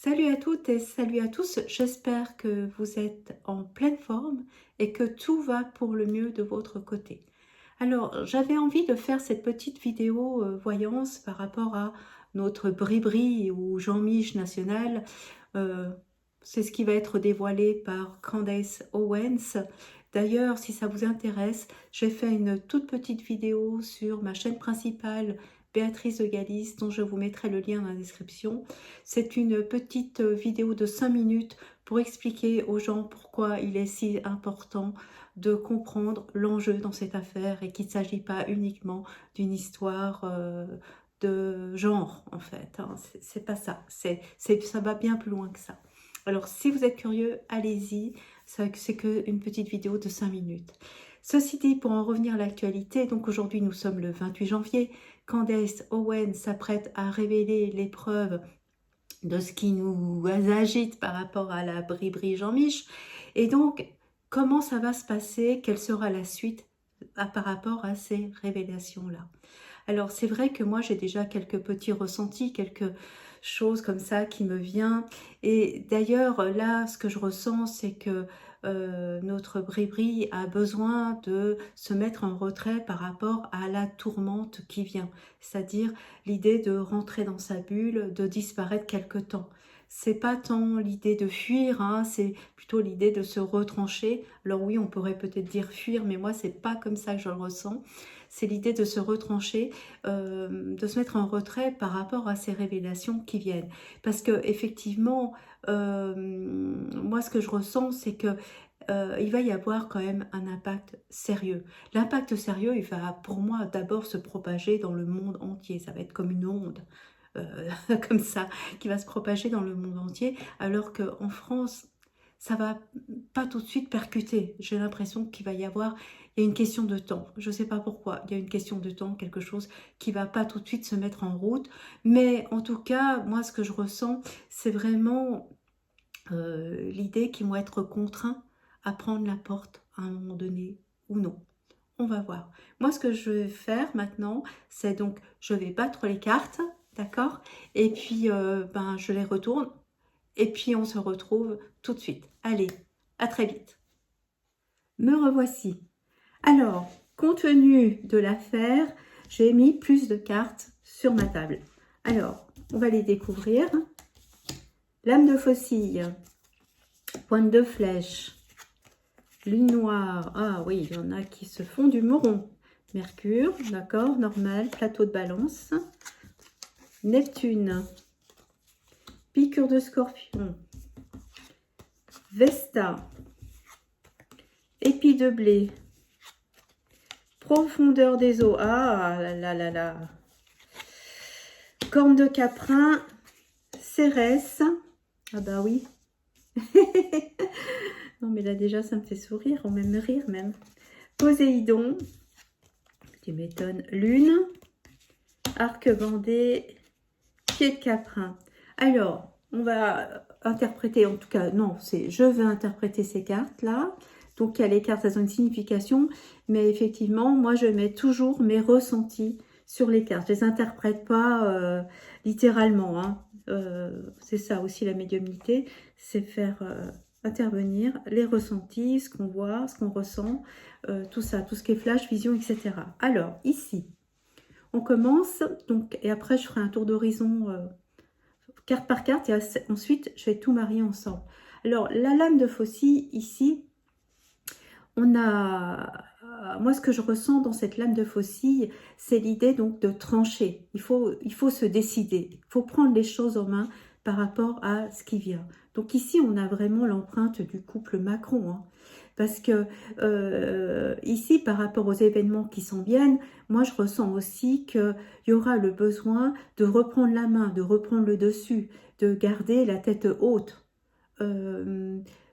Salut à toutes et salut à tous, j'espère que vous êtes en pleine forme et que tout va pour le mieux de votre côté. Alors, j'avais envie de faire cette petite vidéo voyance par rapport à notre Bribri ou Jean-Mich national. Euh, c'est ce qui va être dévoilé par Candace Owens. D'ailleurs, si ça vous intéresse, j'ai fait une toute petite vidéo sur ma chaîne principale Béatrice de Galis, dont je vous mettrai le lien dans la description. C'est une petite vidéo de 5 minutes pour expliquer aux gens pourquoi il est si important de comprendre l'enjeu dans cette affaire et qu'il ne s'agit pas uniquement d'une histoire de genre, en fait. Hein. C'est pas ça. Ça va bien plus loin que ça. Alors, si vous êtes curieux, allez-y. C'est qu'une petite vidéo de 5 minutes. Ceci dit, pour en revenir à l'actualité, donc aujourd'hui nous sommes le 28 janvier, Candace Owens s'apprête à révéler les preuves de ce qui nous agite par rapport à la Bribri Jean-Mich. Et donc, comment ça va se passer? Quelle sera la suite par rapport à ces révélations-là? Alors, c'est vrai que moi, j'ai déjà quelques petits ressentis, quelques choses comme ça qui me viennent. Et d'ailleurs, là, ce que je ressens, c'est que notre Bribri a besoin de se mettre en retrait par rapport à la tourmente qui vient. C'est-à-dire l'idée de rentrer dans sa bulle, de disparaître quelque temps. C'est pas tant l'idée de fuir, hein, c'est plutôt l'idée de se retrancher. Alors oui, on pourrait peut-être dire fuir, mais moi, c'est pas comme ça que je le ressens. C'est l'idée de se retrancher, de se mettre en retrait par rapport à ces révélations qui viennent. Parce que effectivement, moi, ce que je ressens, c'est que il va y avoir quand même un impact sérieux. L'impact sérieux, il va pour moi d'abord se propager dans le monde entier. Ça va être comme une onde, comme ça, qui va se propager dans le monde entier, alors qu'en France, ça va pas tout de suite percuter. J'ai l'impression qu'il va y avoir, il y a une question de temps. Je ne sais pas pourquoi, il y a une question de temps, quelque chose qui va pas tout de suite se mettre en route. Mais en tout cas, moi, ce que je ressens, c'est vraiment l'idée qu'ils vont être contraints à prendre la porte à un moment donné ou non. On va voir. Moi, ce que je vais faire maintenant, c'est donc, je vais battre les cartes, d'accord? Et puis, je les retourne. Et puis, on se retrouve tout de suite. Allez, à très vite. Me revoici. Alors, compte tenu de l'affaire, j'ai mis plus de cartes sur ma table. Alors, on va les découvrir. Lame de faucille, pointe de flèche, lune noire. Ah oui, il y en a qui se font du moron. Mercure, d'accord, normal, plateau de balance. Neptune, piqûre de scorpion, Vesta, épi de blé, profondeur des eaux. Ah là là là là. Corne de caprin, Cérès. Ah bah oui. Non mais là déjà ça me fait sourire, ou même rire même. Poséidon, tu m'étonnes. Lune, arc bandé, pied de caprin. Alors, on va interpréter, en tout cas, non, c'est je vais interpréter ces cartes-là. Donc, il y a les cartes, elles ont une signification, mais effectivement, moi, je mets toujours mes ressentis sur les cartes. Je ne les interprète pas littéralement. Hein. C'est ça aussi la médiumnité, c'est faire intervenir les ressentis, ce qu'on voit, ce qu'on ressent, tout ça, tout ce qui est flash, vision, etc. Alors, ici, on commence, donc, et après, je ferai un tour d'horizon carte par carte, et ensuite, je vais tout marier ensemble. Alors, la lame de faucille, ici, on a... Moi, ce que je ressens dans cette lame de faucille, c'est l'idée donc de trancher. Il faut se décider. Il faut prendre les choses en main par rapport à ce qui vient. Donc ici, on a vraiment l'empreinte du couple Macron. Hein. Parce que ici, par rapport aux événements qui s'en viennent, moi, je ressens aussi qu'il y aura le besoin de reprendre la main, de reprendre le dessus, de garder la tête haute.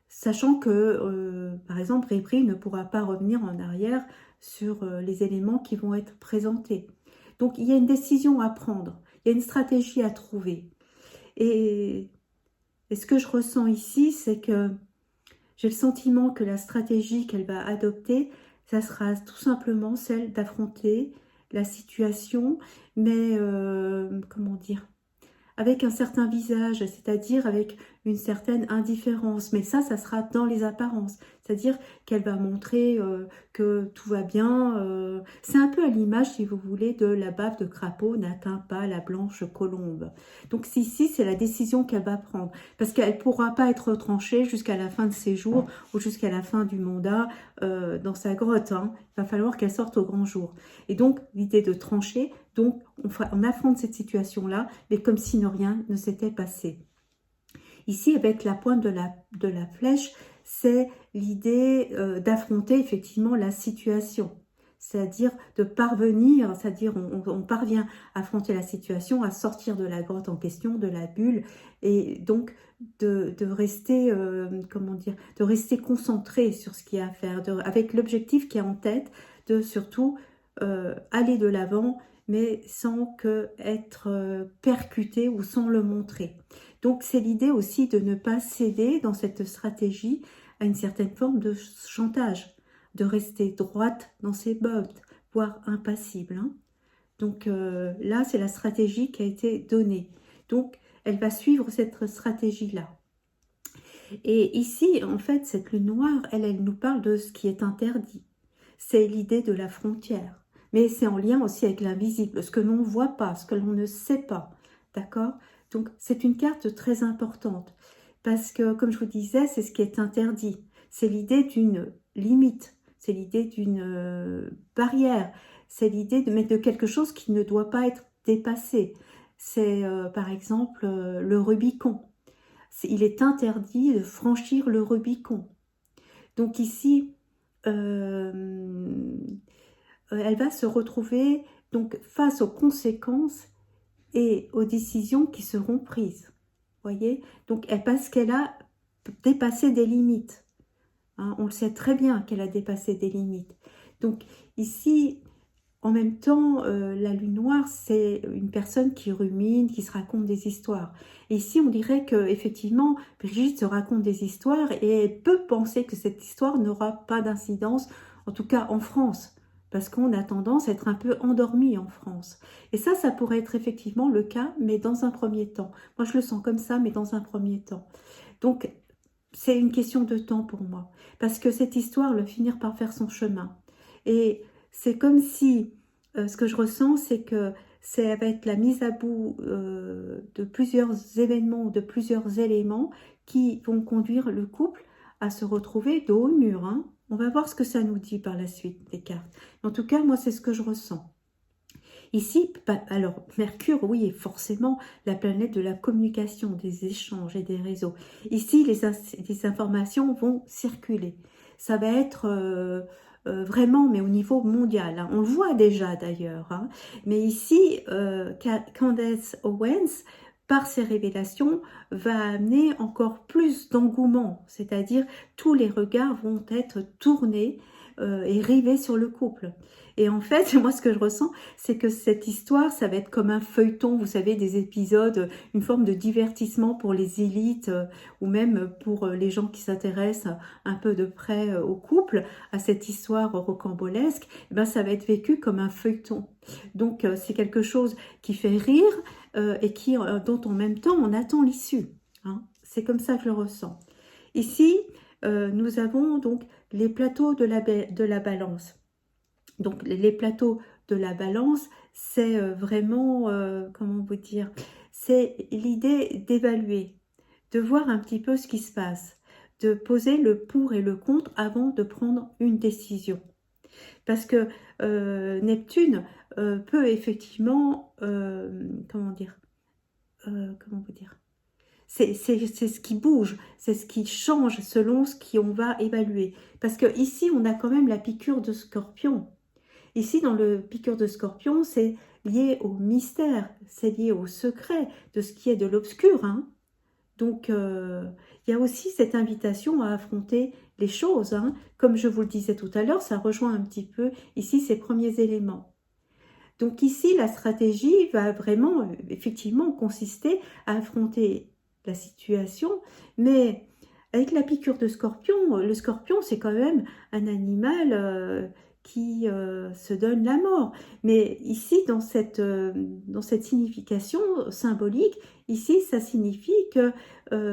Sachant que, par exemple, Bribri ne pourra pas revenir en arrière sur les éléments qui vont être présentés. Donc, il y a une décision à prendre, il y a une stratégie à trouver. Et ce que je ressens ici, c'est que j'ai le sentiment que la stratégie qu'elle va adopter, ça sera tout simplement celle d'affronter la situation, mais comment dire, avec un certain visage, c'est-à-dire avec une certaine indifférence. Mais ça sera dans les apparences. C'est-à-dire qu'elle va montrer que tout va bien. C'est un peu à l'image, si vous voulez, de la bave de crapaud n'atteint pas la blanche colombe. Donc ici, c'est la décision qu'elle va prendre. Parce qu'elle ne pourra pas être tranchée jusqu'à la fin de ses jours ou jusqu'à la fin du mandat dans sa grotte. Hein. Il va falloir qu'elle sorte au grand jour. Et donc, l'idée de trancher, donc on affronte cette situation-là, mais comme si rien ne s'était passé. Ici, avec la pointe de la flèche, c'est l'idée d'affronter effectivement la situation. C'est-à-dire de parvenir, c'est-à-dire on parvient à affronter la situation, à sortir de la grotte en question, de la bulle, et donc de rester, comment dire, de rester concentré sur ce qu'il y a à faire, avec l'objectif qui est en tête, de surtout aller de l'avant, mais sans que être percuté ou sans le montrer. Donc c'est l'idée aussi de ne pas céder dans cette stratégie à une certaine forme de chantage, de rester droite dans ses bottes, voire impassible. Hein. Donc là, c'est la stratégie qui a été donnée. Donc elle va suivre cette stratégie-là. Et ici, en fait, cette lune noire, elle nous parle de ce qui est interdit. C'est l'idée de la frontière. Mais c'est en lien aussi avec l'invisible, ce que l'on ne voit pas, ce que l'on ne sait pas. D'accord? Donc, c'est une carte très importante. Parce que, comme je vous disais, c'est ce qui est interdit. C'est l'idée d'une limite. C'est l'idée d'une barrière. C'est l'idée de mettre de quelque chose qui ne doit pas être dépassé. C'est, par exemple, le Rubicon. Il est interdit de franchir le Rubicon. Donc ici, elle va se retrouver donc face aux conséquences et aux décisions qui seront prises. Voyez, donc parce qu'elle a dépassé des limites. Hein, on le sait très bien qu'elle a dépassé des limites. Donc ici, en même temps, la lune noire, c'est une personne qui rumine, qui se raconte des histoires. Et ici, on dirait que effectivement, Brigitte se raconte des histoires et elle peut penser que cette histoire n'aura pas d'incidence, en tout cas en France, parce qu'on a tendance à être un peu endormi en France. Et ça pourrait être effectivement le cas, mais dans un premier temps. Moi, je le sens comme ça, mais dans un premier temps. Donc, c'est une question de temps pour moi, parce que cette histoire va finir par faire son chemin. Et c'est comme si, ce que je ressens, c'est que ça va être la mise à bout de plusieurs événements, de plusieurs éléments qui vont conduire le couple à se retrouver dos au mur. Hein. On va voir ce que ça nous dit par la suite, les cartes. En tout cas, moi, c'est ce que je ressens. Ici, alors Mercure, oui, est forcément la planète de la communication, des échanges et des réseaux. Ici, les informations vont circuler. Ça va être vraiment, mais au niveau mondial. Hein. On le voit déjà d'ailleurs. Hein. Mais ici, Candace Owens, par ses révélations, va amener encore plus d'engouement. C'est-à-dire, tous les regards vont être tournés et rivés sur le couple. Et en fait, moi, ce que je ressens, c'est que cette histoire, ça va être comme un feuilleton, vous savez, des épisodes, une forme de divertissement pour les élites ou même pour les gens qui s'intéressent un peu de près au couple, à cette histoire rocambolesque. Eh ben, ça va être vécu comme un feuilleton. Donc, c'est quelque chose qui fait rire et dont en même temps, on attend l'issue. Hein. C'est comme ça que je le ressens. Ici, nous avons donc les plateaux de la balance. Donc, les plateaux de la balance, c'est vraiment, comment vous dire, c'est l'idée d'évaluer, de voir un petit peu ce qui se passe, de poser le pour et le contre avant de prendre une décision. Parce que Neptune peut effectivement, comment vous dire, c'est ce qui bouge, c'est ce qui change selon ce qu'on va évaluer. Parce que ici, on a quand même la piqûre de Scorpion. Ici, dans le piqûre de Scorpion, c'est lié au mystère, c'est lié au secret de ce qui est de l'obscur. Hein. Donc, il y a aussi cette invitation à affronter les choses. Hein. Comme je vous le disais tout à l'heure, ça rejoint un petit peu ici ces premiers éléments. Donc ici, la stratégie va vraiment, effectivement, consister à affronter la situation, mais avec la piqûre de Scorpion, le Scorpion, c'est quand même un animal qui se donne la mort. Mais ici, dans cette signification symbolique, ici, ça signifie que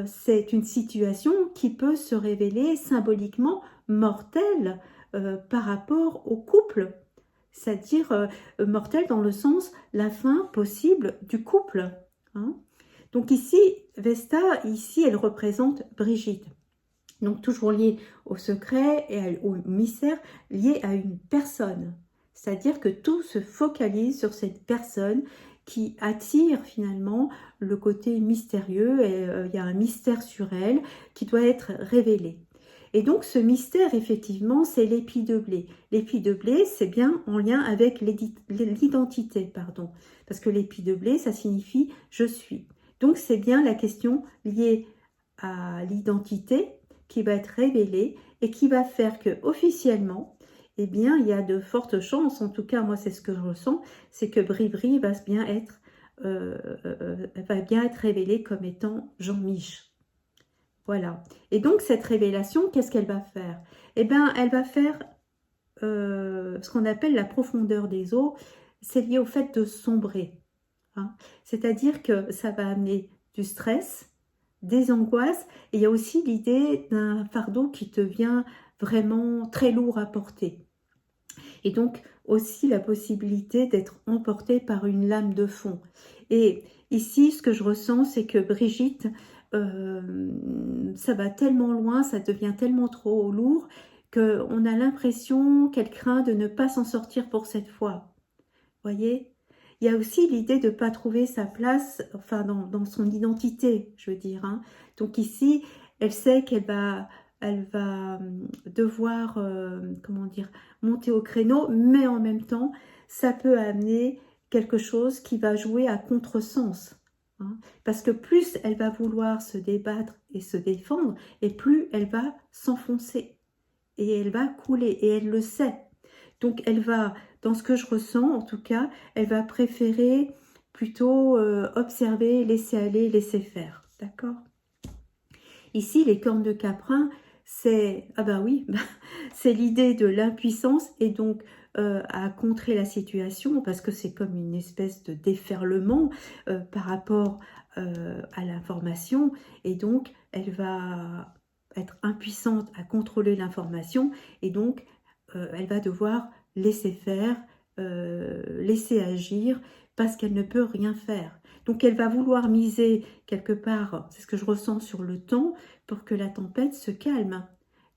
c'est une situation qui peut se révéler symboliquement mortelle par rapport au couple. C'est-à-dire mortelle dans le sens la fin possible du couple. Hein. Donc ici, Vesta, ici, elle représente Brigitte. Donc toujours lié au secret et au mystère, lié à une personne. C'est-à-dire que tout se focalise sur cette personne qui attire finalement le côté mystérieux, et il y a un mystère sur elle qui doit être révélé. Et donc ce mystère, effectivement, c'est l'épi de blé. L'épi de blé, c'est bien en lien avec l'identité, pardon. Parce que l'épi de blé, ça signifie « je suis ». Donc c'est bien la question liée à l'identité qui va être révélée et qui va faire que officiellement, eh bien, il y a de fortes chances, en tout cas moi c'est ce que je ressens, c'est que Brivry va bien être révélée comme étant Jean-Mich. Voilà. Et donc cette révélation, qu'est-ce qu'elle va faire? Eh bien, elle va faire ce qu'on appelle la profondeur des eaux. C'est lié au fait de sombrer. Hein. C'est-à-dire que ça va amener du stress, des angoisses, et il y a aussi l'idée d'un fardeau qui devient vraiment très lourd à porter. Et donc aussi la possibilité d'être emporté par une lame de fond. Et ici, ce que je ressens, c'est que Brigitte, ça va tellement loin, ça devient tellement trop lourd, qu'on a l'impression qu'elle craint de ne pas s'en sortir pour cette fois. Voyez ? Il y a aussi l'idée de ne pas trouver sa place, enfin dans son identité, je veux dire. Hein. Donc ici, elle sait qu'elle va devoir, comment dire, monter au créneau, mais en même temps, ça peut amener quelque chose qui va jouer à contresens. Hein. Parce que plus elle va vouloir se débattre et se défendre, et plus elle va s'enfoncer. Et elle va couler, et elle le sait. Donc elle va, dans ce que je ressens en tout cas, elle va préférer plutôt observer, laisser aller, laisser faire. D'accord ? Ici, les cornes de caprin, c'est, ah bah oui, c'est l'idée de l'impuissance et donc à contrer la situation parce que c'est comme une espèce de déferlement par rapport à l'information et donc elle va être impuissante à contrôler l'information et donc elle va devoir laisser faire, laisser agir parce qu'elle ne peut rien faire. Donc elle va vouloir miser quelque part, c'est ce que je ressens sur le temps, pour que la tempête se calme.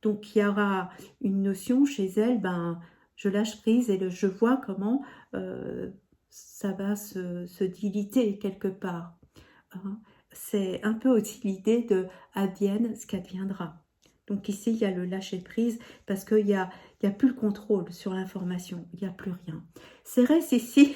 Donc il y aura une notion chez elle, ben, je lâche prise et je vois comment ça va se diliter quelque part. Hein. C'est un peu aussi l'idée de advienne ce qu'adviendra. Donc ici, il y a le lâcher-prise parce qu'il n'y a plus le contrôle sur l'information, il n'y a plus rien. Cérès ici,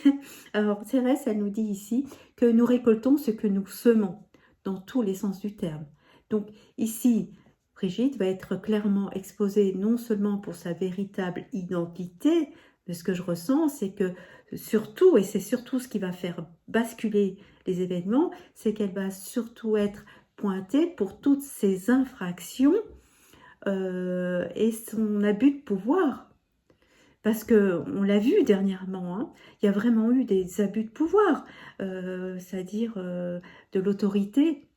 alors Cérès, elle nous dit ici que nous récoltons ce que nous semons, dans tous les sens du terme. Donc ici, Brigitte va être clairement exposée non seulement pour sa véritable identité, mais ce que je ressens, c'est que surtout, et c'est surtout ce qui va faire basculer les événements, c'est qu'elle va surtout être pointée pour toutes ces infractions et son abus de pouvoir. Parce qu'on l'a vu dernièrement, hein, il y a vraiment eu des abus de pouvoir, c'est-à-dire de l'autorité,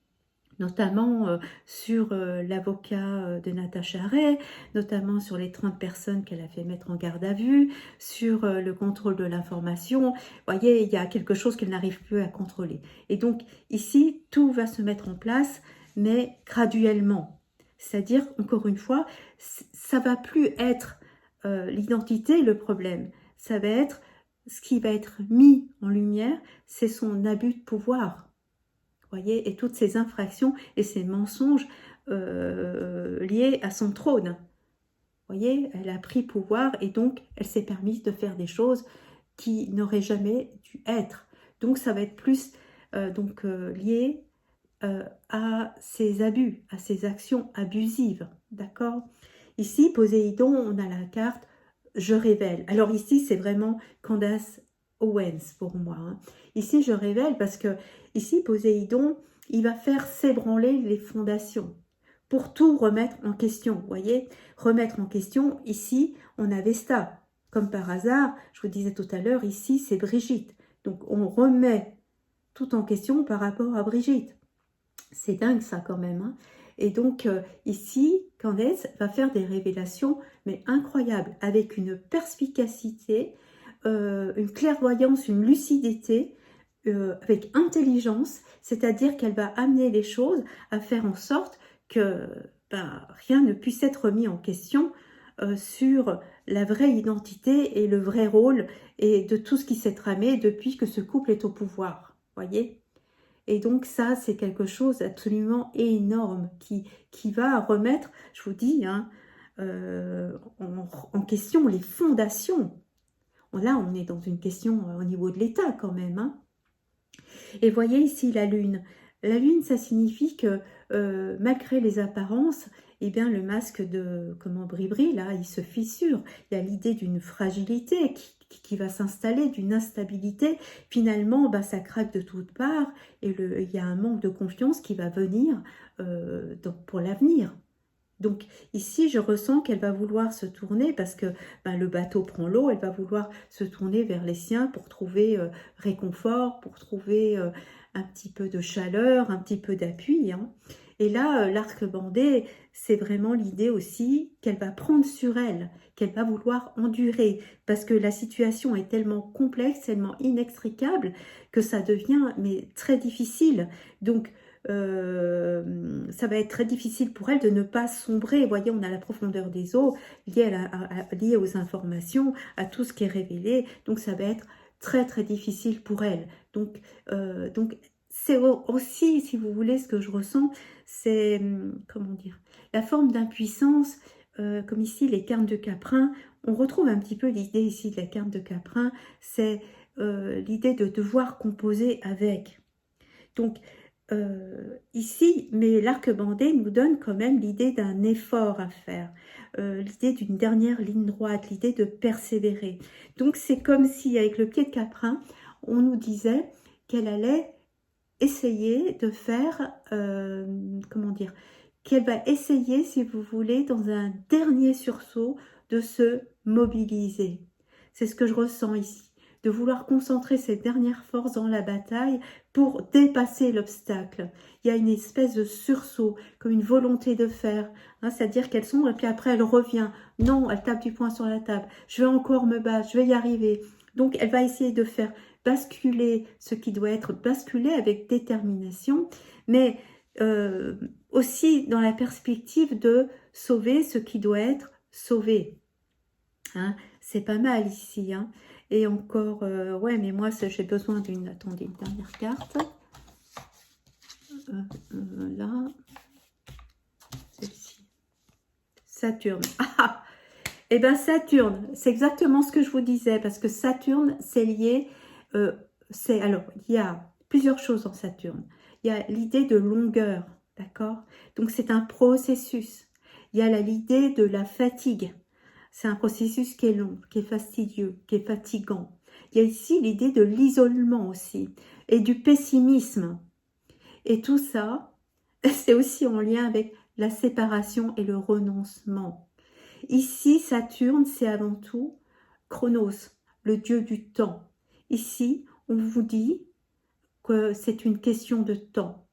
notamment sur l'avocat de Natacha Ray, notamment sur les 30 personnes qu'elle a fait mettre en garde à vue, sur le contrôle de l'information. Vous voyez, il y a quelque chose qu'elle n'arrive plus à contrôler. Et donc ici, tout va se mettre en place, mais graduellement. C'est-à-dire, encore une fois, ça ne va plus être l'identité le problème. Ça va être, ce qui va être mis en lumière, c'est son abus de pouvoir. Voyez, et toutes ces infractions et ces mensonges liés à son trône. Voyez, elle a pris pouvoir et donc elle s'est permise de faire des choses qui n'auraient jamais dû être. Donc ça va être plus lié à ses abus, à ses actions abusives. D'accord ? Ici, Poséidon, on a la carte « Je révèle ». Alors ici, c'est vraiment Candace Owens pour moi. Hein. Ici, je révèle parce que ici, Poséidon, il va faire s'ébranler les fondations pour tout remettre en question. Vous voyez, remettre en question, ici, on a Vesta. comme par hasard, je vous disais tout à l'heure, ici c'est Brigitte. Donc on remet tout en question par rapport à Brigitte. C'est dingue ça quand même, hein. Et donc ici, Candace va faire des révélations, mais incroyables, avec une perspicacité, une clairvoyance, une lucidité, avec intelligence, c'est-à-dire qu'elle va amener les choses à faire en sorte que rien ne puisse être mis en question sur la vraie identité et le vrai rôle et de tout ce qui s'est tramé depuis que ce couple est au pouvoir, voyez. Et donc ça, c'est quelque chose d'absolument énorme qui va remettre, je vous dis, hein, en question les fondations. Là, on est dans une question au niveau de l'État quand même, hein. Et voyez ici la lune. La lune, ça signifie que malgré les apparences, eh bien le masque de Bribri, là, il se fissure. Il y a l'idée d'une fragilité qui va s'installer, d'une instabilité. Finalement, ça craque de toutes parts et il y a un manque de confiance qui va venir pour l'avenir. Donc ici, je ressens qu'elle va vouloir se tourner parce que le bateau prend l'eau, elle va vouloir se tourner vers les siens pour trouver réconfort, pour trouver un petit peu de chaleur, un petit peu d'appui, hein. Et là, l'arc bandé, c'est vraiment l'idée aussi qu'elle va prendre sur elle, qu'elle va vouloir endurer parce que la situation est tellement complexe, tellement inextricable que ça devient très difficile. Donc, ça va être très difficile pour elle de ne pas sombrer. Vous voyez, on a la profondeur des eaux liée aux informations, à tout ce qui est révélé. Donc, ça va être très, très difficile pour elle. Donc c'est aussi, si vous voulez, ce que je ressens, c'est, comment dire, la forme d'impuissance, comme ici, les cartes de Caprin. On retrouve un petit peu l'idée ici de la carte de Caprin, c'est l'idée de devoir composer avec. Donc, ici, mais l'arc bandé nous donne quand même l'idée d'un effort à faire, l'idée d'une dernière ligne droite, l'idée de persévérer. Donc c'est comme si avec le pied de Caprin, on nous disait qu'elle allait essayer de faire, comment dire, qu'elle va essayer, si vous voulez, dans un dernier sursaut, de se mobiliser. C'est ce que je ressens ici, de vouloir concentrer ses dernières forces dans la bataille pour dépasser l'obstacle. Il y a une espèce de sursaut, comme une volonté de faire, hein, c'est-à-dire qu'elle sombre et puis après elle revient. Non, elle tape du poing sur la table. Je vais encore me battre, je vais y arriver. Donc elle va essayer de faire basculer ce qui doit être basculé avec détermination, mais aussi dans la perspective de sauver ce qui doit être sauvé. Hein, c'est pas mal ici, hein. Et encore, ouais, mais moi, j'ai besoin d'une... Attendez, une dernière carte. Là. Celle-ci. Saturne. Ah! Eh bien, Saturne, c'est exactement ce que je vous disais, parce que Saturne, c'est lié... alors, il y a plusieurs choses en Saturne. Il y a l'idée de longueur, d'accord? Donc, c'est un processus. Il y a l'idée de la fatigue. C'est un processus qui est long, qui est fastidieux, qui est fatigant. Il y a ici l'idée de l'isolement aussi et du pessimisme. Et tout ça, c'est aussi en lien avec la séparation et le renoncement. Ici, Saturne, c'est avant tout Chronos, le dieu du temps. Ici, on vous dit que c'est une question de temps.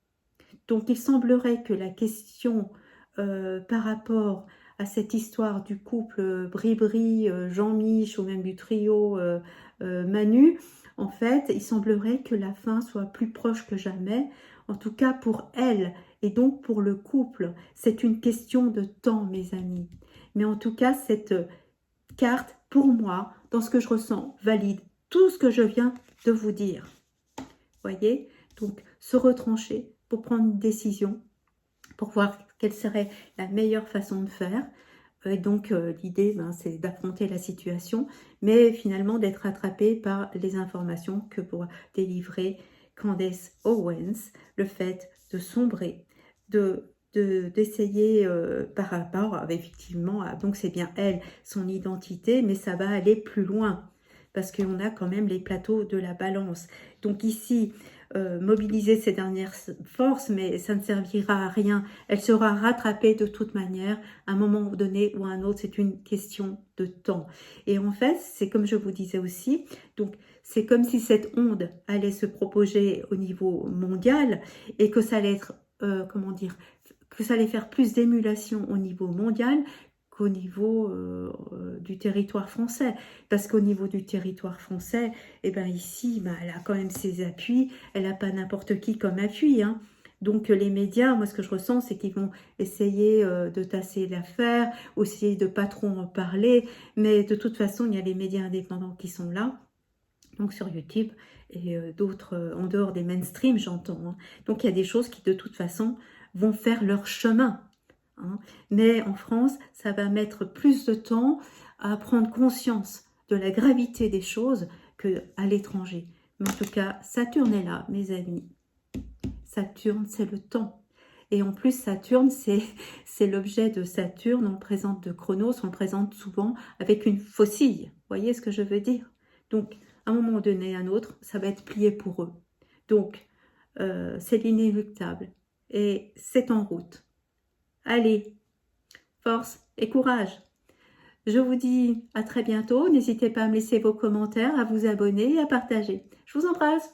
Donc, il semblerait que la question par rapport à cette histoire du couple Bribri, Jean-Mich ou même du trio Manu, en fait, il semblerait que la fin soit plus proche que jamais, en tout cas pour elle et donc pour le couple. C'est une question de temps, mes amis. Mais en tout cas, cette carte, pour moi, dans ce que je ressens, valide tout ce que je viens de vous dire. Voyez? Donc, se retrancher pour prendre une décision, pour voir quelle serait la meilleure façon de faire. Et donc, l'idée, c'est d'affronter la situation, mais finalement d'être attrapé par les informations que pourra délivrer Candace Owens, le fait de sombrer, d'essayer par rapport, effectivement, donc c'est bien elle, son identité, mais ça va aller plus loin. parce qu'on a quand même les plateaux de la balance. Donc ici, mobiliser ces dernières forces, mais ça ne servira à rien. Elle sera rattrapée de toute manière, à un moment donné ou à un autre, c'est une question de temps. Et en fait, c'est comme je vous disais aussi, donc c'est comme si cette onde allait se propager au niveau mondial et que ça allait être, comment dire, que ça allait faire plus d'émulation au niveau mondial qu'au niveau du territoire français. Parce qu'au niveau du territoire français, eh ben ici, ben, elle a quand même ses appuis, elle n'a pas n'importe qui comme appui, hein. Donc les médias, moi ce que je ressens, c'est qu'ils vont essayer de tasser l'affaire, ou essayer de pas trop en parler, mais de toute façon, il y a les médias indépendants qui sont là, donc sur YouTube, et d'autres en dehors des mainstream, j'entends, hein. Donc il y a des choses qui de toute façon vont faire leur chemin, hein. Mais en France, ça va mettre plus de temps à prendre conscience de la gravité des choses qu'à l'étranger. Mais en tout cas, Saturne est là, mes amis. Saturne, c'est le temps. Et en plus, Saturne, c'est l'objet de Saturne. On le présente de Chronos, on le présente souvent avec une faucille. Vous voyez ce que je veux dire? Donc, à un moment donné, à un autre, ça va être plié pour eux. Donc, c'est l'inéluctable. Et c'est en route. Allez, force et courage. Je vous dis à très bientôt. N'hésitez pas à me laisser vos commentaires, à vous abonner et à partager. Je vous embrasse.